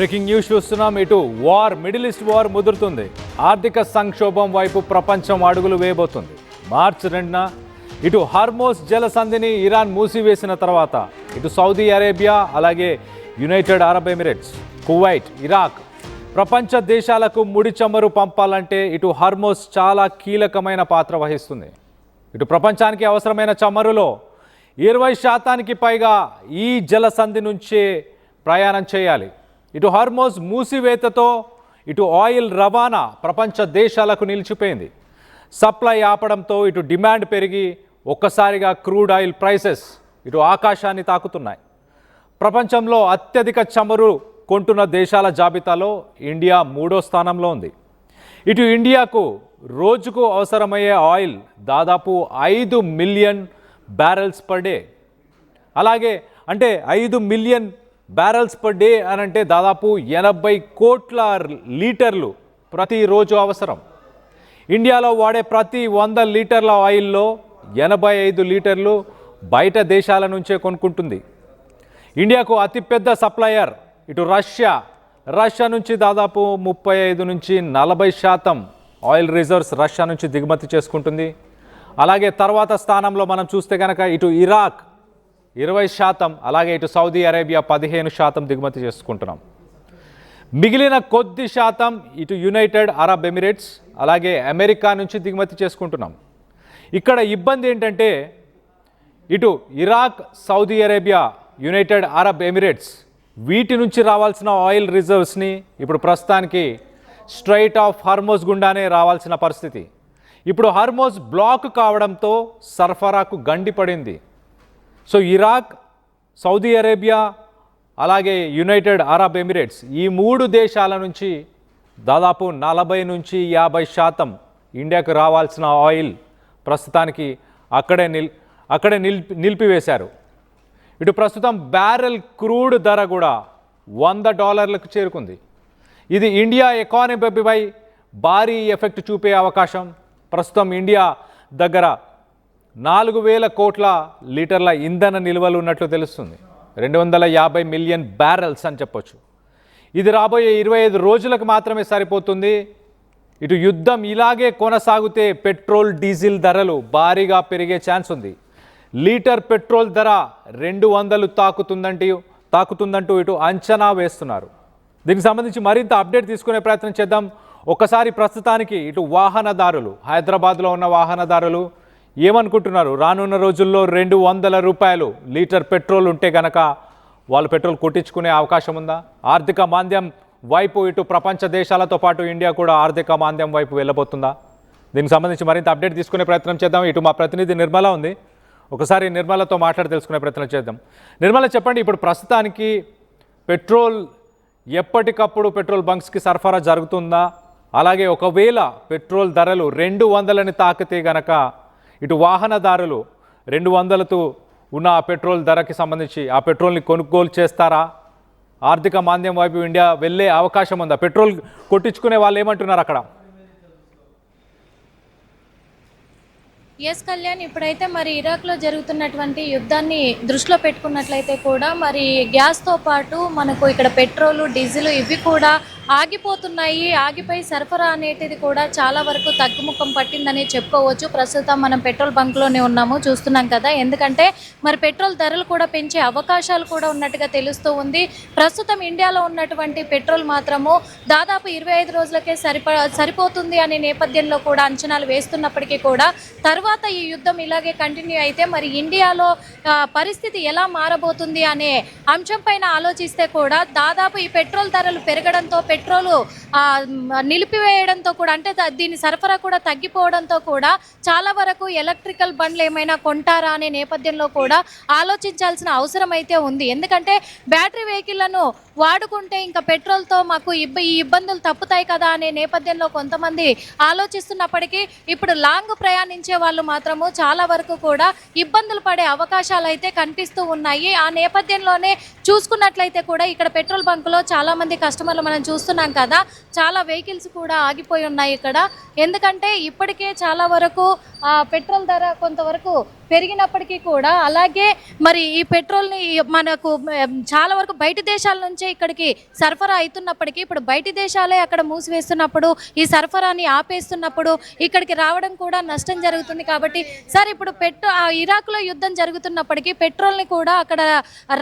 Breaking news చూస్తున్నాం. ఇటు middle east war ముదురుతుంది. ఆర్థిక సంక్షోభం వైపు ప్రపంచం అడుగులు వేయబోతుంది. మార్చి 2న ఇటు హార్మోస్ జలసంధిని ఇరాన్ మూసివేసిన తర్వాత ఇటు సౌదీ అరేబియా, అలాగే United Arab Emirates, Kuwait, Iraq ప్రపంచ దేశాలకు ముడి చమురు పంపాలంటే ఇటు హార్మోస్ చాలా కీలకమైన పాత్ర వహిస్తుంది. ఇటు ప్రపంచానికి అవసరమైన చమురులో 20% పైగా ఈ జలసంధి నుంచే ప్రయాణం చేయాలి. ఇటు హార్మోస్ మూసివేతతో ఇటు ఆయిల్ రవాణా ప్రపంచ దేశాలకు నిలిచిపోయింది. సప్లై ఆపడంతో ఇటు డిమాండ్ పెరిగి ఒక్కసారిగా క్రూడ్ ఆయిల్ ప్రైసెస్ ఇటు ఆకాశాన్ని తాకుతున్నాయి. ప్రపంచంలో అత్యధిక చమురు కొంటున్న దేశాల జాబితాలో ఇండియా 3వ స్థానంలో ఉంది. ఇటు ఇండియాకు రోజుకు అవసరమయ్యే ఆయిల్ దాదాపు 5 మిలియన్ బ్యారెల్స్ పర్ డే. అలాగే అంటే 5 మిలియన్ బ్యారెల్స్ పర్ డే అని అంటే దాదాపు 80 కోట్ల లీటర్లు ప్రతిరోజు అవసరం. ఇండియాలో వాడే ప్రతి 100 లీటర్ల ఆయిల్లో 85 లీటర్లు బయట దేశాల నుంచే కొనుక్కుంటుంది. ఇండియాకు అతిపెద్ద సప్లయర్ ఇటు రష్యా నుంచి దాదాపు 35 నుంచి 40% ఆయిల్ రిజర్వ్స్ రష్యా నుంచి దిగుమతి చేసుకుంటుంది. అలాగే తర్వాత స్థానంలో మనం చూస్తే కనుక ఇటు ఇరాక్ 20%, అలాగే ఇటు సౌదీ అరేబియా 15% దిగుమతి చేసుకుంటున్నాం. మిగిలిన కొద్ది శాతం ఇటు యునైటెడ్ అరబ్ ఎమిరేట్స్, అలాగే అమెరికా నుంచి దిగుమతి చేసుకుంటున్నాం. ఇక్కడ ఇబ్బంది ఏంటంటే ఇటు Iraq, Saudi Arabia, United Arab Emirates వీటి నుంచి రావాల్సిన ఆయిల్ రిజర్వ్స్ని ఇప్పుడు ప్రస్తుతానికి స్ట్రైట్ ఆఫ్ హార్మోస్ గుండానే రావాల్సిన పరిస్థితి. ఇప్పుడు హార్మోస్ బ్లాక్ కావడంతో సరఫరాకు గండి పడింది. సో ఇరాక్, సౌదీ అరేబియా, అలాగే యునైటెడ్ అరబ్ ఎమిరేట్స్ ఈ 3 దేశాల నుంచి దాదాపు 40 నుంచి 50% ఇండియాకు రావాల్సిన ఆయిల్ ప్రస్తుతానికి అక్కడే నిలిపివేశారు. ఇటు ప్రస్తుతం బ్యారెల్ క్రూడ్ ధర కూడా $100లకు చేరుకుంది. ఇది ఇండియా ఎకానమీపై భారీ ఎఫెక్ట్ చూపే అవకాశం. ప్రస్తుతం ఇండియా దగ్గర 4,000 కోట్ల లీటర్ల ఇంధన నిల్వలు ఉన్నట్లు తెలుస్తుంది. 250 మిలియన్ బ్యారెల్స్ అని చెప్పొచ్చు. ఇది రాబోయే 25 రోజులకు మాత్రమే సరిపోతుంది. ఇటు యుద్ధం ఇలాగే కొనసాగితే పెట్రోల్, డీజిల్ ధరలు భారీగా పెరిగే ఛాన్స్ ఉంది. లీటర్ పెట్రోల్ ధర 200 తాకుతుందంటూ ఇటు అంచనా వేస్తున్నారు. దీనికి సంబంధించి మరింత అప్డేట్ తీసుకునే ప్రయత్నం చేద్దాం. ఒకసారి ప్రస్తుతానికి ఇటు వాహనదారులు, హైదరాబాద్లో ఉన్న వాహనదారులు ఏమనుకుంటున్నారు? రానున్న రోజుల్లో $200 లీటర్ పెట్రోల్ ఉంటే కనుక వాళ్ళు పెట్రోల్ కొట్టించుకునే అవకాశం ఉందా? ఆర్థిక మాంద్యం వైపు ఇటు ప్రపంచ దేశాలతో పాటు ఇండియా కూడా ఆర్థిక మాంద్యం వైపు వెళ్ళబోతుందా? దీనికి సంబంధించి మరింత అప్డేట్ తీసుకునే ప్రయత్నం చేద్దాం. ఇటు మా ప్రతినిధి నిర్మల ఉంది. ఒకసారి నిర్మలతో మాట్లాడి తెలుసుకునే ప్రయత్నం చేద్దాం. నిర్మల, చెప్పండి, ఇప్పుడు ప్రస్తుతానికి పెట్రోల్ ఎప్పటికప్పుడు పెట్రోల్ బంక్స్కి సరఫరా జరుగుతుందా? అలాగే ఒకవేళ పెట్రోల్ ధరలు 200ని తాకితే గనక ఇటు వాహనదారులు 200తో ఉన్న ఆ పెట్రోల్ ధరకి సంబంధించి ఆ పెట్రోల్ని కొనుగోలు చేస్తారా? ఆర్థిక మాంద్యం వైపు ఇండియా వెళ్ళే అవకాశం ఉందా? పెట్రోల్ కొట్టించుకునే వాళ్ళు ఏమంటున్నారు అక్కడ? ఎస్ కళ్యాణ్, ఇప్పుడైతే మరి ఇరాక్లో జరుగుతున్నటువంటి యుద్ధాన్ని దృష్టిలో పెట్టుకున్నట్లయితే కూడా మరి గ్యాస్తో పాటు మనకు ఇక్కడ పెట్రోలు, డీజిల్ ఇవి కూడా ఆగిపోయి సరఫరా అనేటిది కూడా చాలా వరకు తగ్గుముఖం పట్టిందని చెప్పుకోవచ్చు. ప్రస్తుతం మనం పెట్రోల్ బంక్లోనే ఉన్నాము, చూస్తున్నాం కదా. ఎందుకంటే మరి పెట్రోల్ ధరలు కూడా పెంచే అవకాశాలు కూడా ఉన్నట్టుగా తెలుస్తూ ఉంది. ప్రస్తుతం ఇండియాలో ఉన్నటువంటి పెట్రోల్ మాత్రము దాదాపు 25 రోజులకే సరిపోతుంది అనే నేపథ్యంలో కూడా అంచనాలు వేస్తున్నప్పటికీ కూడా తర్వాత ఈ యుద్ధం ఇలాగే కంటిన్యూ అయితే మరి ఇండియాలో పరిస్థితి ఎలా మారబోతుంది అనే అంశం పైన ఆలోచిస్తే కూడా దాదాపు ఈ పెట్రోల్ ధరలు పెరగడంతో, పెట్రోలు నిలిపివేయడంతో కూడా, అంటే దీని సరఫరా కూడా తగ్గిపోవడంతో కూడా చాలా వరకు ఎలక్ట్రికల్ బండ్లు ఏమైనా కొంటారా అనే నేపథ్యంలో కూడా ఆలోచించాల్సిన అవసరం అయితే ఉంది. ఎందుకంటే బ్యాటరీ వెహికల్లను వాడుకుంటే ఇంకా పెట్రోల్తో మాకు ఈ ఇబ్బందులు తప్పుతాయి కదా అనే నేపథ్యంలో కొంతమంది ఆలోచిస్తున్నప్పటికీ ఇప్పుడు లాంగ్ ప్రయాణించే వాళ్ళు మాత్రము చాలా వరకు కూడా ఇబ్బందులు పడే అవకాశాలు అయితే కనిపిస్తూ ఉన్నాయి. ఆ నేపథ్యంలోనే చూసుకున్నట్లయితే కూడా ఇక్కడ పెట్రోల్ బంకులో చాలా మంది కస్టమర్లు మనం చూస్తున్నాం కదా, చాలా వెహికల్స్ కూడా ఆగిపోయి ఉన్నాయి ఇక్కడ. ఎందుకంటే ఇప్పటికే చాలా వరకు పెట్రోల్ ధర కొంతవరకు పెరిగినప్పటికీ కూడా, అలాగే మరి ఈ పెట్రోల్ని మనకు చాలా వరకు బయట దేశాల నుంచే ఇక్కడికి సరఫరా అవుతున్నప్పటికీ ఇప్పుడు బయట దేశాలే అక్కడ మూసివేస్తున్నప్పుడు, ఈ సరఫరాని ఆపేస్తున్నప్పుడు ఇక్కడికి రావడం కూడా నష్టం జరుగుతుంది. కాబట్టి సార్, ఇప్పుడు ఇరాక్లో యుద్ధం జరుగుతున్నప్పటికీ పెట్రోల్ని కూడా అక్కడ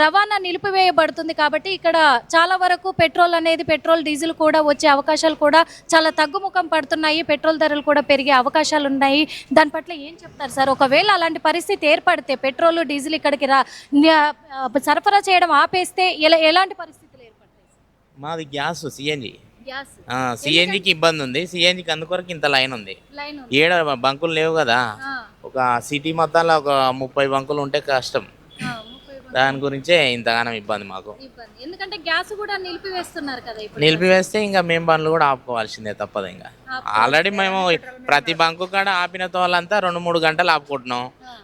రవాణా నిలిపివేయబడుతుంది. కాబట్టి ఇక్కడ చాలా వరకు పెట్రోల్ డీజిల్ కూడా వచ్చే అవకాశాలు కూడా చాలా తగ్గుముఖం పడుతున్నాయి. పెట్రోల్ ధరలు కూడా పెరిగే అవకాశాలు ఉన్నాయి. దాని పట్ల ఏం చెప్తారు సార్? ఒకవేళ అలాంటి పరిస్థితి ఏర్పడితే, పెట్రోల్ డీజిల్ ఇక్కడికి సరఫరా చేయడం ఆపేస్తే ఎలాంటి పరిస్థితులు ఏర్పడతాయి? మాది గ్యాస్ సిఎన్జికి ఇబ్బంది ఉంది. సిఎన్జికి అందుకొరకు ఇంత లైన్ ఉంది. ఏడ బంకులు లేవు కదా. ఒక సిటీ మొత్తంలో ఒక 30 బంకులు ఉంటే కష్టం. దాని గురించే ఇంతగానం ఇబ్బంది మాకు. ఎందుకంటే గ్యాస్ కూడా నిలిపివేస్తున్నారు కదా. నిలిపివేస్తే ఇంకా మేము బండ్లు కూడా ఆపుకోవాల్సిందే, తప్పదు. ఇంకా ఆల్రెడీ మేము ప్రతి బంకు కాడ ఆపిన వాళ్ళంతా 2-3 గంటలు ఆపుకుంటున్నాం.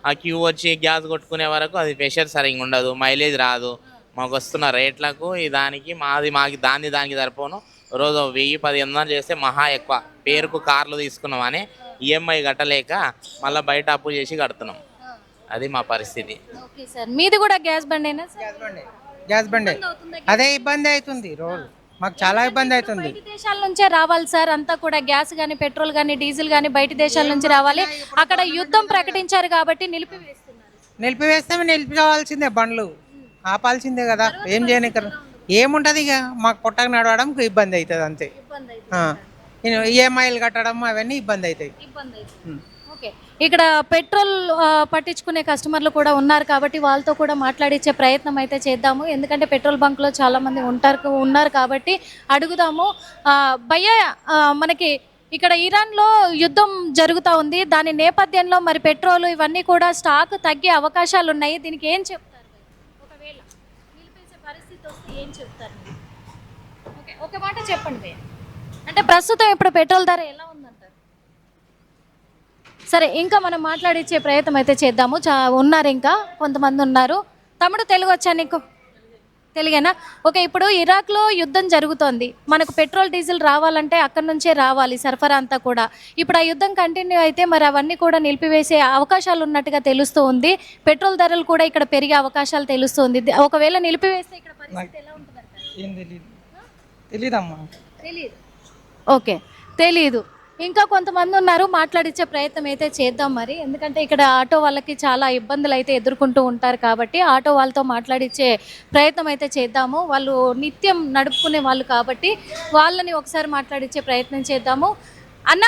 ఆ క్యూ వచ్చి గ్యాస్ కొట్టుకునే వరకు అది ప్రెషర్ సరిగ్గా ఉండదు, మైలేజ్ రాదు. మాకు వస్తున్న రేట్లకు మాకు దానికి సరిపోను. రోజు 1000-1500 చేస్తే మహా ఎక్కువ. పేరుకు కార్లు తీసుకున్నాం అని ఈఎంఐ కట్టలేక మళ్ళీ బయట అప్పు చేసి కడుతున్నాం. అది మా పరిస్థితి. ఓకే సార్, మీది కూడా గ్యాస్ బండేనా? గ్యాస్ బండే. అదే ఇబ్బంది అవుతుంది. రోజు మాకు చాలా ఇబ్బంది అవుతుంది. బయట దేశాల నుంచే రావాలి సార్ అంతా కూడా. గ్యాస్ కానీ, పెట్రోల్ కానీ, డీజిల్ కానీ బయట దేశాల నుంచి రావాలి. అక్కడ యుద్ధం ప్రకటించారు కాబట్టి నిలిపివేయాల్సిందే. బండ్లు ఆపాల్సిందే కదా. ఏం చేయని ఏముంటది. ఇక మాకు పొట్టకు నడవడం ఇబ్బంది అవుతుంది అంతే. ఈఎంఐలు కట్టడం అవన్నీ ఇబ్బంది అవుతాయి. ఇక్కడ పెట్రోల్ పట్టించుకునే కస్టమర్లు కూడా ఉన్నారు కాబట్టి వాళ్ళతో కూడా మాట్లాడించే ప్రయత్నం అయితే చేద్దాము. ఎందుకంటే పెట్రోల్ బంక్లో చాలా మంది ఉన్నారు కాబట్టి అడుగుదాము. భయ్యా, మనకి ఇక్కడ ఇరాన్లో యుద్ధం జరుగుతూ ఉంది. దాని నేపథ్యంలో మరి పెట్రోల్ ఇవన్నీ కూడా స్టాక్ తగ్గే అవకాశాలు ఉన్నాయి. దీనికి ఏం చెప్తారు? ఒకవేళ నిలిపేసే పరిస్థితి వస్తే ఏం చెప్తారు? ఓకే, ఒక మాట చెప్పండి భయ్యా. అంటే ప్రస్తుతం ఇప్పుడు పెట్రోల్ ధర ఎలా ఉందంటారు? సరే, ఇంకా మనం మాట్లాడించే ప్రయత్నం అయితే చేద్దాము. ఉన్నారు, ఇంకా కొంతమంది ఉన్నారు. తమ్ముడు, తెలుగు వచ్చా నీకు? తెలుగేనా? ఓకే, ఇప్పుడు ఇరాక్లో యుద్ధం జరుగుతోంది. మనకు పెట్రోల్ డీజిల్ రావాలంటే అక్కడి నుంచే రావాలి సరఫరా అంతా కూడా. ఇప్పుడు ఆ యుద్ధం కంటిన్యూ అయితే మరి అవన్నీ కూడా నిలిపివేసే అవకాశాలు ఉన్నట్టుగా తెలుస్తూ ఉంది. పెట్రోల్ ధరలు కూడా ఇక్కడ పెరిగే అవకాశాలు తెలుస్తుంది. ఒకవేళ నిలిపివేస్తే ఇక్కడ పరిస్థితి ఎలా ఉంటుందంట? తెలీదు. ఓకే, తెలీదు. ఇంకా కొంతమంది ఉన్నారు, మాట్లాడించే ప్రయత్నం అయితే చేద్దాం మరి. ఎందుకంటే ఇక్కడ ఆటో వాళ్ళకి చాలా ఇబ్బందులు అయితే ఎదుర్కొంటూ ఉంటారు కాబట్టి ఆటో వాళ్ళతో మాట్లాడించే ప్రయత్నం అయితే చేద్దాము. వాళ్ళు నిత్యం నడుపుకునే వాళ్ళు కాబట్టి వాళ్ళని ఒకసారి మాట్లాడించే ప్రయత్నం చేద్దాము. అన్న,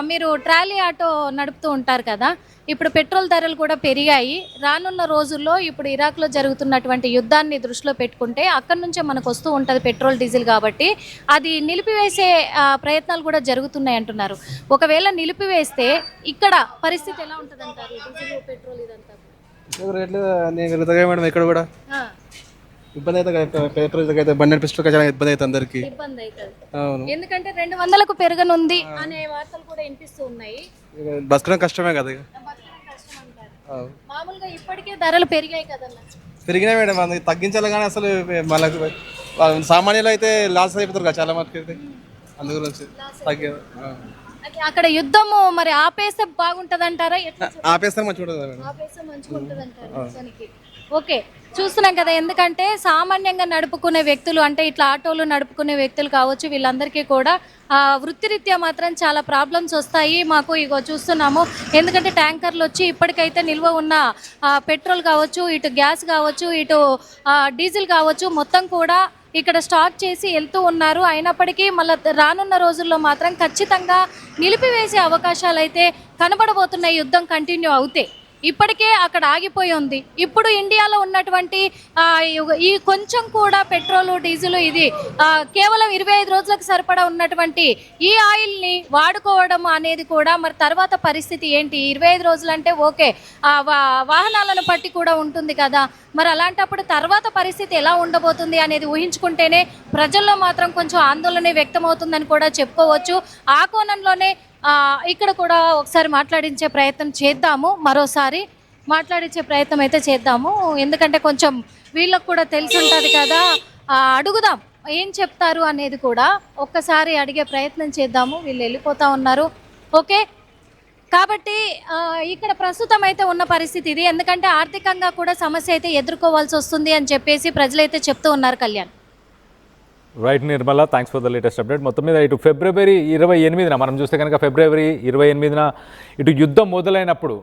మీరు ట్రాలీ ఆటో నడుపుతూ ఉంటారు కదా. ఇప్పుడు పెట్రోల్ ధరలు కూడా పెరిగాయి. రానున్న రోజుల్లో ఇప్పుడు ఇరాక్లో జరుగుతున్నటువంటి యుద్ధాన్ని దృష్టిలో పెట్టుకుంటే అక్కడి నుంచే మనకు వస్తూ ఉంటుంది పెట్రోల్ డీజిల్. కాబట్టి అది నిలిపివేసే ప్రయత్నాలు కూడా జరుగుతున్నాయి అంటున్నారు. ఒకవేళ నిలిపివేస్తే ఇక్కడ పరిస్థితి ఎలా ఉంటుంది అంటారు? డీజిల్, పెట్రోల్ ఇదంతా మేడం ఇక్కడ కూడా ఇబ్బంది అయితే పెట్రోల్ అయితే బండి నడిపిస్తే చాలా ఇబ్బంది అవుతుంది అందరికి. ఇబ్బంది అవుతుంది ఎందుకంటే 200కు పెరగనుంది అనే వార్తలు కూడా వినిపిస్తూ ఉన్నాయి. బతకడం కష్టమే కదా. మామూలుగా ఇప్పటికే ధరలు పెరిగాయి కదన్నా. పెరిగినాయి మేడం, అందుకు తగ్గించాలి కానీ అసలు మళ్ళీ సామాన్యులు అయితే లాస్ అయిపోతారు కదా చాలా మటుకు అయితే. అందు గురించి అక్కడ యుద్ధము మరి ఆపేస్తే బాగుంటది అంటారా? ఆపేస్తే మంచిగా ఉంటుంది. ఆపేస్తే మంచిగా ఉంటుంది అంటారు. ఓకే, చూస్తున్నాం కదా. ఎందుకంటే సామాన్యంగా నడుపుకునే వ్యక్తులు, అంటే ఇట్లా ఆటోలు నడుపుకునే వ్యక్తులు కావచ్చు, వీళ్ళందరికీ కూడా వృత్తిరీత్యా మాత్రం చాలా ప్రాబ్లమ్స్ వస్తాయి. మాకు ఇగో చూస్తున్నాము. ఎందుకంటే ట్యాంకర్లు వచ్చి ఇప్పటికైతే నిల్వ ఉన్న పెట్రోల్ కావచ్చు, ఇటు గ్యాస్ కావచ్చు, ఇటు డీజిల్ కావచ్చు, మొత్తం కూడా ఇక్కడ స్టాక్ చేసి వెళ్తూ ఉన్నారు. అయినప్పటికీ మళ్ళీ రానున్న రోజుల్లో మాత్రం ఖచ్చితంగా నిలిపివేసే అవకాశాలు అయితే కనబడబోతున్నాయి యుద్ధం కంటిన్యూ అవుతే. ఇప్పటికే అక్కడ ఆగిపోయి ఉంది. ఇప్పుడు ఇండియాలో ఉన్నటువంటి ఈ కొంచెం కూడా పెట్రోలు, డీజిల్ ఇది కేవలం 25 రోజులకు సరిపడా ఉన్నటువంటి ఈ ఆయిల్ని వాడుకోవడం అనేది కూడా మరి తర్వాత పరిస్థితి ఏంటి? 25 రోజులు అంటే ఓకే, వాహనాలను బట్టి కూడా ఉంటుంది కదా. మరి అలాంటప్పుడు తర్వాత పరిస్థితి ఎలా ఉండబోతుంది అనేది ఊహించుకుంటేనే ప్రజల్లో మాత్రం కొంచెం ఆందోళన వ్యక్తమవుతుందని కూడా చెప్పుకోవచ్చు. ఆ కోణంలోనే ఇక్కడ కూడా ఒకసారి మాట్లాడించే ప్రయత్నం చేద్దాము. మరోసారి మాట్లాడించే ప్రయత్నం అయితే చేద్దాము. ఎందుకంటే కొంచెం వీళ్ళకు కూడా తెలిసి ఉంటుంది కదా. అడుగుదాం ఏం చెప్తారు అనేది కూడా ఒక్కసారి అడిగే ప్రయత్నం చేద్దాము. వీళ్ళు వెళ్ళిపోతూ ఉన్నారు. ఓకే, కాబట్టి ఇక్కడ ప్రస్తుతం అయితే ఉన్న పరిస్థితి ఇది. ఎందుకంటే ఆర్థికంగా కూడా సమస్య అయితే ఎదుర్కోవాల్సి వస్తుంది అని చెప్పేసి ప్రజలైతే చెప్తూ ఉన్నారు Kalyan. Right Nirmala, thanks for the latest update. మొత్తం మీద ఇటు ఫిబ్రవరి 28న మనం చూస్తే కనుక ఫిబ్రవరి 28న ఇటు యుద్ధం మొదలైనప్పుడు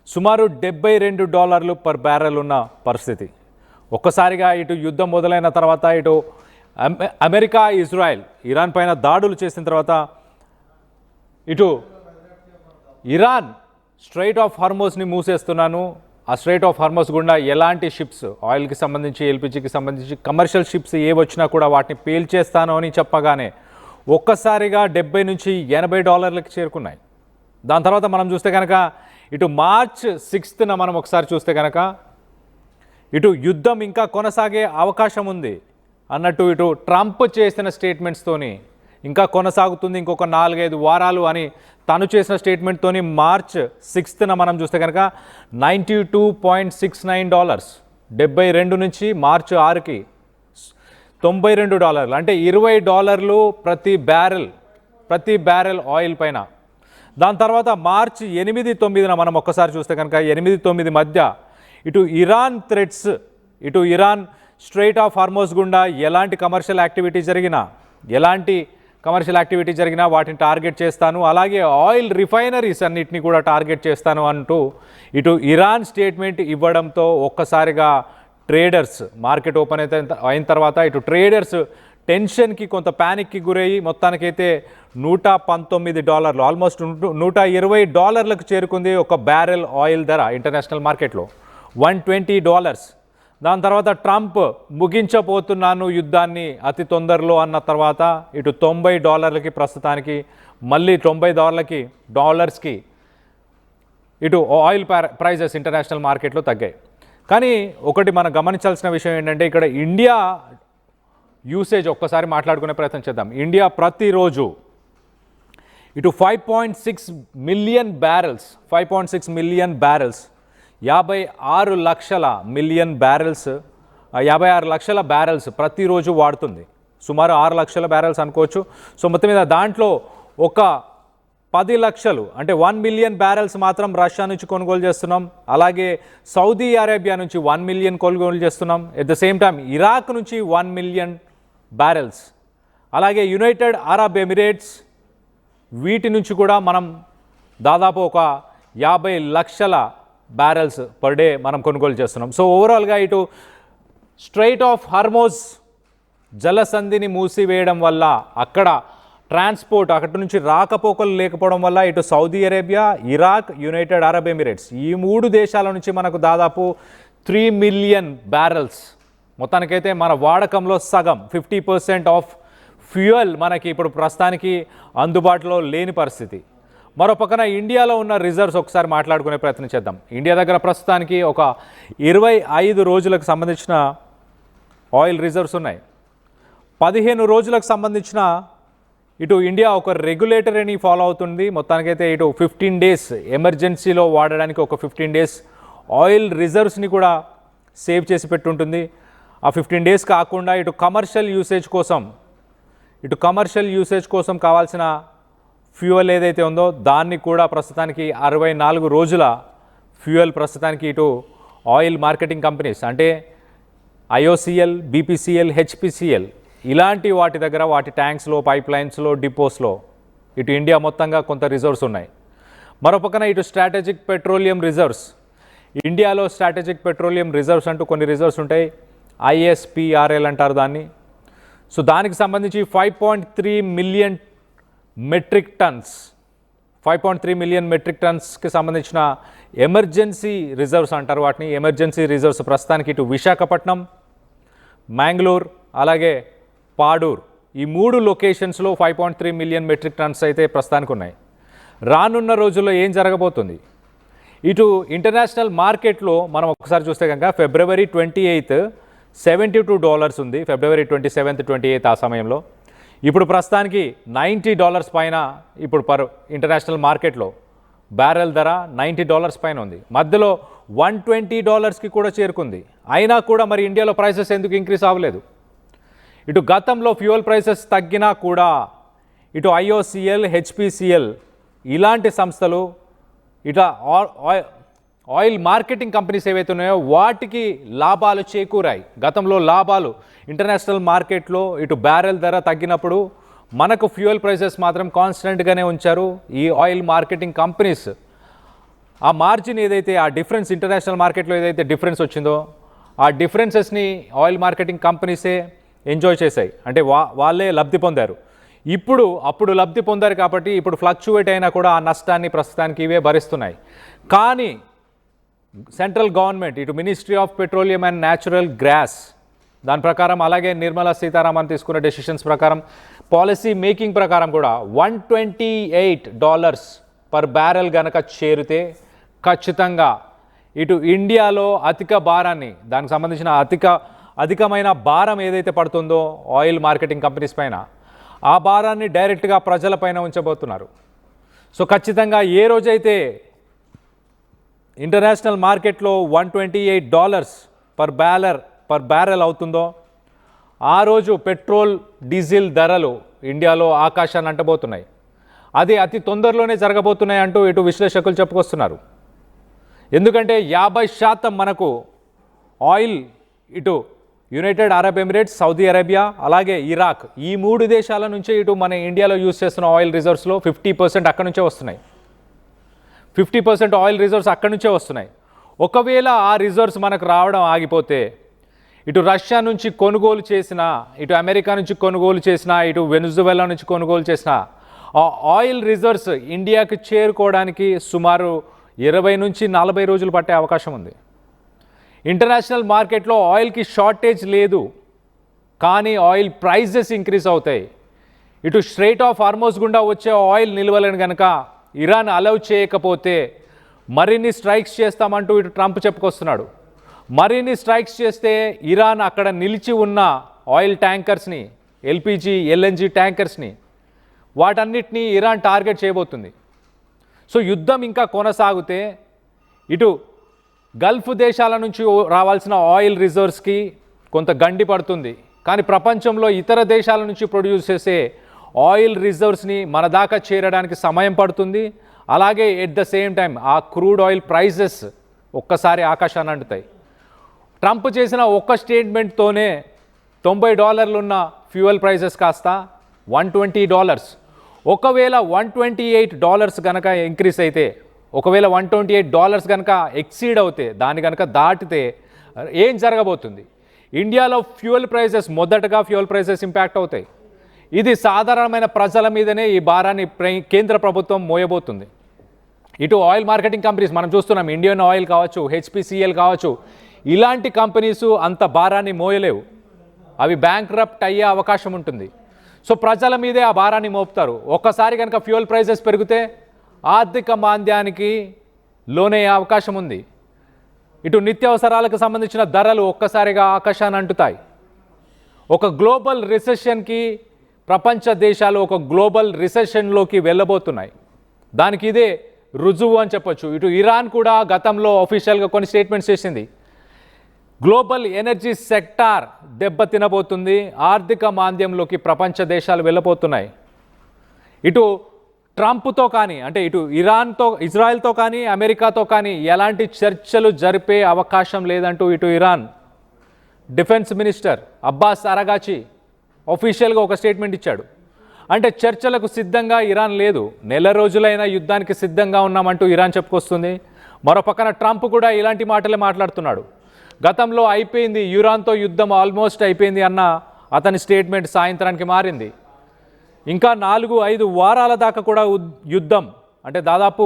సుమారు $72 పర్ బ్యారెల్ ఉన్న పరిస్థితి. ఒక్కసారిగా ఇటు యుద్ధం మొదలైన తర్వాత ఇటు అమెరికా, ఇజ్రాయెల్ ఇరాన్ పైన దాడులు చేసిన తర్వాత ఇటు ఇరాన్ స్ట్రైట్ ఆఫ్ హార్మోస్ని మూసేస్తున్నాను, ఆ స్ట్రైట్ ఆఫ్ హార్మోస్ గుండా ఎలాంటి షిప్స్ ఆయిల్కి సంబంధించి, ఎల్పిజికి సంబంధించి కమర్షియల్ షిప్స్ ఏ వచ్చినా కూడా వాటిని పేల్చేస్తాను అని చెప్పగానే ఒక్కసారిగా $70 నుంచి $80 చేరుకున్నాయి. దాని తర్వాత మనం చూస్తే కనుక ఇటు మార్చ్ 6న మనం ఒకసారి చూస్తే కనుక ఇటు యుద్ధం ఇంకా కొనసాగే అవకాశం ఉంది అన్నట్టు ఇటు ట్రంప్ చేసిన స్టేట్మెంట్స్తోని ఇంకా కొనసాగుతుంది ఇంకొక 4-5 వారాలు అని తను చేసిన స్టేట్మెంట్తోని మార్చ్ 6న మనం చూస్తే కనుక $92.69, 72 నుంచి మార్చి 6కి $92, అంటే $20 ప్రతి బ్యారెల్ ఆయిల్ పైన. దాని తర్వాత మార్చి 8-9న మనం ఒక్కసారి చూస్తే కనుక 8-9 మధ్య ఇటు ఇరాన్ థ్రెట్స్, ఇటు ఇరాన్ స్ట్రైట్ ఆఫ్ హార్మోస్ గుండా ఎలాంటి కమర్షియల్ యాక్టివిటీ జరిగినా వాటిని టార్గెట్ చేస్తాను, అలాగే ఆయిల్ రిఫైనరీస్ అన్నిటిని కూడా టార్గెట్ చేస్తాను అంటూ ఇటు ఇరాన్ స్టేట్మెంట్ ఇవ్వడంతో ఒక్కసారిగా ట్రేడర్స్, మార్కెట్ ఓపెన్ అయిన తర్వాత ఇటు ట్రేడర్స్ టెన్షన్కి, కొంత ప్యానిక్కి గురయ్యి మొత్తానికైతే $119, ఆల్మోస్ట్ $120 చేరుకుంది ఒక బ్యారెల్ ఆయిల్ ధర ఇంటర్నేషనల్ మార్కెట్లో, $120. దాని తర్వాత ట్రంప్ ముగించబోతున్నాను యుద్ధాన్ని అతి తొందరలో అన్న తర్వాత ఇటు $90 ప్రస్తుతానికి, మళ్ళీ $90 ఇటు ఆయిల్ ప్రైజెస్ ఇంటర్నేషనల్ మార్కెట్లో తగ్గాయి. కానీ ఒకటి మనం గమనించాల్సిన విషయం ఏంటంటే ఇక్కడ ఇండియా యూసేజ్ ఒక్కసారి మాట్లాడుకునే ప్రయత్నం చేద్దాం. ఇండియా ప్రతిరోజు ఇటు 5.6 మిలియన్ బ్యారెల్స్ 56 లక్షల బ్యారెల్స్ ప్రతిరోజు వాడుతుంది. సుమారు 6 లక్షల బ్యారెల్స్ అనుకోవచ్చు. సో మొత్తం మీద దాంట్లో ఒక 10 లక్షలు అంటే 1 మిలియన్ బ్యారెల్స్ మాత్రం రష్యా నుంచి కొనుగోలు చేస్తున్నాం, అలాగే సౌదీ అరేబియా నుంచి 1 మిలియన్ కొనుగోలు చేస్తున్నాం. At the same time Iraq నుంచి 1 మిలియన్ బ్యారెల్స్, అలాగే యునైటెడ్ అరబ్ ఎమిరేట్స్ వీటి నుంచి కూడా మనం దాదాపు ఒక 50 లక్షల బ్యారెల్స్ పర్ డే మనం కొనుగోలు చేస్తున్నాం. సో ఓవరాల్గా ఇటు స్ట్రైట్ ఆఫ్ హార్మోస్ జలసంధిని మూసివేయడం వల్ల అక్కడ ట్రాన్స్పోర్ట్, అక్కడి నుంచి రాకపోకలు లేకపోవడం వల్ల ఇటు Saudi Arabia, Iraq, United Arab Emirates ఈ 3 దేశాల నుంచి మనకు దాదాపు 3 మిలియన్ బ్యారెల్స్, మొత్తానికైతే మన వాడకంలో సగం 50% ఆఫ్ ఫ్యూయల్ మనకి ఇప్పుడు ప్రస్తుతానికి అందుబాటులో లేని పరిస్థితి. మరో పక్కన ఇండియాలో ఉన్న రిజర్వ్స్ ఒకసారి మాట్లాడుకునే ప్రయత్నం చేద్దాం. ఇండియా దగ్గర ప్రస్తుతానికి ఒక 25 రోజులకు సంబంధించిన ఆయిల్ రిజర్వ్స్ ఉన్నాయి. 15 రోజులకు సంబంధించిన ఇటు ఇండియా ఒక రెగ్యులేటరీని ఫాలో అవుతుంది. మొత్తానికైతే ఇటు 15 డేస్ ఎమర్జెన్సీలో వాడడానికి ఒక 15 డేస్ ఆయిల్ రిజర్వ్స్ని కూడా సేవ్ చేసి పెట్టుంటుంది. ఆ 15 డేస్ కాకుండా ఇటు కమర్షియల్ యూసేజ్ కోసం కావాల్సిన ఫ్యూయల్ ఏదైతే ఉందో దాన్ని కూడా ప్రస్తుతానికి 64 రోజుల ఫ్యూయల్ ప్రస్తుతానికి ఇటు ఆయిల్ మార్కెటింగ్ కంపెనీస్ అంటే IOCL, BPCL, HPCL ఇలాంటి వాటి దగ్గర, వాటి ట్యాంక్స్లో, పైప్ లైన్స్లో, డిపోస్లో ఇటు ఇండియా మొత్తంగా కొంత రిజర్వ్స్ ఉన్నాయి. మరోపక్కన ఇటు స్ట్రాటజిక్ పెట్రోలియం రిజర్వ్స్, ఇండియాలో స్ట్రాటజిక్ పెట్రోలియం రిజర్వ్స్ అంటూ కొన్ని రిజర్వ్స్ ఉంటాయి, ISPRL అంటారు దాన్ని. సో దానికి సంబంధించి 5.3 మిలియన్ మెట్రిక్ టన్స్కి సంబంధించిన ఎమర్జెన్సీ రిజర్వ్స్ అంటారు వాటిని. ఎమర్జెన్సీ రిజర్వ్స్ ప్రస్తుతానికి ఇటు విశాఖపట్నం, మ్యాంగ్లూర్, అలాగే పాడూర్ ఈ 3 లొకేషన్స్లో 5.3 మిలియన్ మెట్రిక్ టన్స్ అయితే ప్రస్తుతానికి ఉన్నాయి. రానున్న రోజుల్లో ఏం జరగబోతుంది? ఇటు ఇంటర్నేషనల్ మార్కెట్లో మనం ఒకసారి చూస్తే కనుక ఫిబ్రవరి 28 $72 ఉంది, ఫిబ్రవరి 27, 28 ఆ సమయంలో. ఇప్పుడు ప్రస్తుతానికి $90 పైన ఇప్పుడు పర్ ఇంటర్నేషనల్ మార్కెట్లో బ్యారెల్ ధర $90 పైన ఉంది. మధ్యలో $120కి కూడా చేరుకుంది. అయినా కూడా మరి ఇండియాలో ప్రైసెస్ ఎందుకు ఇంక్రీజ్ అవ్వలేదు? ఇటు గతంలో ఫ్యూయల్ ప్రైసెస్ తగ్గినా కూడా ఇటు IOCL, HPCL ఇలాంటి సంస్థలు ఇట్లా ఆయిల్ మార్కెటింగ్ కంపెనీస్ ఏవైతే ఉన్నాయో వాటికి లాభాలు చేకూరాయి. గతంలో లాభాలు ఇంటర్నేషనల్ మార్కెట్లో ఇటు బ్యారెల్ ధర తగ్గినప్పుడు మనకు ఫ్యూయల్ ప్రైసెస్ మాత్రం కాన్స్టెంట్గానే ఉంచారు ఈ ఆయిల్ మార్కెటింగ్ కంపెనీస్. ఆ మార్జిన్ ఏదైతే ఆ డిఫరెన్స్ ఇంటర్నేషనల్ మార్కెట్లో ఏదైతే డిఫరెన్స్ వచ్చిందో ఆ డిఫరెన్సెస్ని ఆయిల్ మార్కెటింగ్ కంపెనీసే ఎంజాయ్ చేశాయి, అంటే వాళ్ళే లబ్ధి పొందారు. అప్పుడు లబ్ధి పొందారు కాబట్టి ఇప్పుడు ఫ్లక్చువేట్ అయినా కూడా ఆ నష్టాన్ని ప్రస్తుతానికి ఇవే భరిస్తున్నాయి. కానీ సెంట్రల్ గవర్నమెంట్ ఇటు ministry of petroleum and natural gas దాని ప్రకారం, అలాగే నిర్మలా సీతారామన్ తీసుకున్న డెసిషన్స్ ప్రకారం, పాలసీ మేకింగ్ ప్రకారం కూడా $128 పర్ బ్యారెల్ గనక చేరితే ఖచ్చితంగా ఇటు ఇండియాలో అధిక భారాన్ని, దానికి సంబంధించిన అధికమైన భారం ఏదైతే పడుతుందో ఆయిల్ మార్కెటింగ్ కంపెనీస్ పైన, ఆ భారాన్ని డైరెక్ట్గా ప్రజలపైన ఉంచబోతున్నారు. సో ఖచ్చితంగా ఏ రోజైతే ఇంటర్నేషనల్ మార్కెట్లో $128 పర్ బ్యారెల్ అవుతుందో ఆ రోజు పెట్రోల్ డీజిల్ ధరలు ఇండియాలో ఆకాశాన్ని అంటబోతున్నాయి. అది అతి తొందరలోనే జరగబోతున్నాయి అంటూ ఇటు విశ్లేషకులు చెప్పుకొస్తున్నారు. ఎందుకంటే 50% మనకు ఆయిల్ ఇటు United Arab Emirates, Saudi Arabia, అలాగే ఇరాక్, ఈ 3 దేశాల నుంచే ఇటు మన ఇండియాలో యూజ్ చేస్తున్న ఆయిల్ రిజర్వ్స్లో 50% అక్కడి నుంచే వస్తున్నాయి. 50% ఆయిల్ రిజర్వ్స్ అక్కడి నుంచే వస్తున్నాయి. ఒకవేళ ఆ రిజర్వ్స్ మనకు రావడం ఆగిపోతే ఇటు రష్యా నుంచి కొనుగోలు చేసిన, ఇటు అమెరికా నుంచి కొనుగోలు చేసిన, ఇటు వెనుజువెలా నుంచి కొనుగోలు చేసిన ఆ ఆయిల్ రిజర్వ్స్ ఇండియాకి చేరుకోవడానికి సుమారు 20 నుంచి 40 రోజులు పట్టే అవకాశం ఉంది. ఇంటర్నేషనల్ మార్కెట్లో ఆయిల్కి షార్టేజ్ లేదు, కానీ ఆయిల్ ప్రైజెస్ ఇంక్రీజ్ అవుతాయి. ఇటు స్ట్రెయిట్ ఆఫ్ హార్మోస్ గుండా వచ్చే ఆయిల్ నిల్వలను కనుక ఇరాన్ అలౌ చేయకపోతే మరిన్ని స్ట్రైక్స్ చేస్తామంటూ ఇటు ట్రంప్ చెప్పుకొస్తున్నాడు. మరిన్ని స్ట్రైక్స్ చేస్తే ఇరాన్ అక్కడ నిలిచి ఉన్న ఆయిల్ ట్యాంకర్స్ని, ఎల్పిజి, ఎల్ఎన్జి ట్యాంకర్స్ని, వాటన్నిటినీ ఇరాన్ టార్గెట్ చేయబోతుంది. సో యుద్ధం ఇంకా కొనసాగితే ఇటు గల్ఫ్ దేశాల నుంచి రావాల్సిన ఆయిల్ రిజర్వ్స్కి కొంత గండి పడుతుంది, కానీ ప్రపంచంలో ఇతర దేశాల నుంచి ప్రొడ్యూస్ చేసే ఆయిల్ రిజర్వ్స్ని మన దాకా చేరడానికి సమయం పడుతుంది. అలాగే ఎట్ ద సేమ్ టైం ఆ క్రూడ్ ఆయిల్ ప్రైజెస్ ఒక్కసారి ఆకాశాన్ని అంటుతాయి. ట్రంప్ చేసిన ఒక్క స్టేట్మెంట్తోనే $90 ఉన్న ఫ్యూయల్ ప్రైజెస్ కాస్త $120. ఒకవేళ $128 కనుక ఇంక్రీస్ అయితే, ఒకవేళ $128 కనుక ఎక్సీడ్ అవుతే, దాన్ని కనుక దాటితే ఏం జరగబోతుంది? ఇండియాలో మొదటగా ఫ్యూయల్ ప్రైజెస్ ఇంపాక్ట్ అవుతాయి. ఇది సాధారణమైన ప్రజల మీదనే ఈ భారాన్ని కేంద్ర ప్రభుత్వం మోయబోతుంది. ఇటు ఆయిల్ మార్కెటింగ్ కంపెనీస్ మనం చూస్తున్నాం, ఇండియన్ ఆయిల్ కావచ్చు, హెచ్పిసిఎల్ కావచ్చు, ఇలాంటి కంపెనీస్ అంత భారాన్ని మోయలేవు, అవి బ్యాంక్రప్ట్ అయ్యే అవకాశం ఉంటుంది. సో ప్రజల మీదే ఆ భారాన్ని మోపుతారు. ఒక్కసారి కనుక ఫ్యూయల్ ప్రైసెస్ పెరిగితే ఆర్థిక మాంద్యానికి లోనయ్యే అవకాశం ఉంది. ఇటు నిత్యావసరాలకు సంబంధించిన ధరలు ఒక్కసారిగా ఆకాశాన్ని అంటుతాయి. ఒక గ్లోబల్ రిసెషన్కి ప్రపంచ దేశాలు ఒక గ్లోబల్ రిసెషన్లోకి వెళ్ళబోతున్నాయి. దానికి ఇదే రుజువు అని చెప్పొచ్చు. ఇటు ఇరాన్ కూడా గతంలో అఫీషియల్గా కొన్ని స్టేట్మెంట్స్ చేసింది. గ్లోబల్ ఎనర్జీ సెక్టార్ దెబ్బతినబోతుంది, ఆర్థిక మాంద్యంలోకి ప్రపంచ దేశాలు వెళ్ళబోతున్నాయి. ఇటు ట్రంప్తో కానీ, అంటే ఇటు ఇజ్రాయెల్తో కానీ, అమెరికాతో కానీ ఎలాంటి చర్చలు జరిపే అవకాశం లేదంటూ ఇటు ఇరాన్ డిఫెన్స్ మినిస్టర్ అబ్బాస్ అరగాచి అఫీషియల్గా ఒక స్టేట్మెంట్ ఇచ్చాడు. అంటే చర్చలకు సిద్ధంగా ఇరాన్ లేదు, నెల రోజులైన యుద్ధానికి సిద్ధంగా ఉన్నామంటూ ఇరాన్ చెప్పుకొస్తుంది. మరో పక్కన ట్రంప్ కూడా ఇలాంటి మాటలే మాట్లాడుతున్నాడు. గతంలో అయిపోయింది, ఇరాన్తో యుద్ధం ఆల్మోస్ట్ అయిపోయింది అన్న అతని స్టేట్మెంట్ సాయంత్రానికి మారింది. ఇంకా 4-5 వారాల దాకా కూడా యుద్ధం, అంటే దాదాపు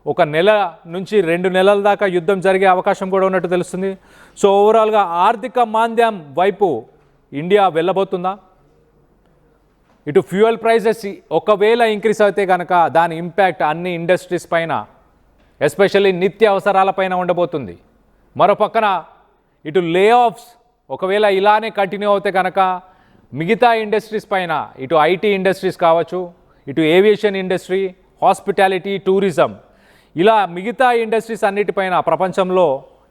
1 నెల నుంచి 2 నెలల దాకా యుద్ధం జరిగే అవకాశం కూడా ఉన్నట్టు తెలుస్తుంది. సో ఓవరాల్గా ఆర్థిక మాంద్యం వైపు ఇండియా వెళ్ళబోతుందా? ఇటు ఫ్యూయల్ ప్రైజెస్ ఒకవేళ ఇంక్రీస్ అయితే కనుక దాని ఇంపాక్ట్ అన్ని ఇండస్ట్రీస్ పైన, ఎస్పెషల్లీ నిత్య అవసరాలపైన ఉండబోతుంది. మరో పక్కన ఇటు లే ఆఫ్స్ ఒకవేళ ఇలానే కంటిన్యూ అవుతే కనుక మిగతా ఇండస్ట్రీస్ పైన, ఇటు ఐటీ ఇండస్ట్రీస్ కావచ్చు, ఇటు ఏవియేషన్ ఇండస్ట్రీ, హాస్పిటాలిటీ, టూరిజం, ఇలా మిగతా ఇండస్ట్రీస్ అన్నిటిపైన ప్రపంచంలో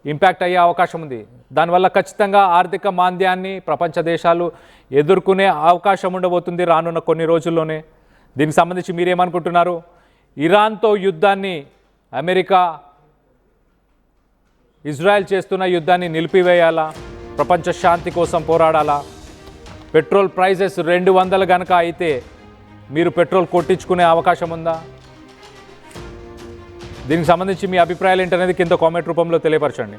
ఇంపాక్ట్ అయ్యే అవకాశం ఉంది. దానివల్ల ఖచ్చితంగా ఆర్థిక మాంద్యాన్ని ప్రపంచ దేశాలు ఎదుర్కొనే అవకాశం ఉండబోతుంది రానున్న కొన్ని రోజుల్లోనే. దీనికి సంబంధించి మీరేమనుకుంటున్నారు? ఇరాన్తో యుద్ధాన్ని అమెరికా ఇజ్రాయెల్ చేస్తున్న యుద్ధాన్ని నిలిపివేయాలా? ప్రపంచ శాంతి కోసం పోరాడాలా? పెట్రోల్ ప్రైజెస్ 200 గనక అయితే మీరు పెట్రోల్ కొట్టించుకునే అవకాశం ఉందా? దీనికి సంబంధించి మీ అభిప్రాయాలు ఏంటనేది కింద కామెంట్ రూపంలో తెలియపరచండి.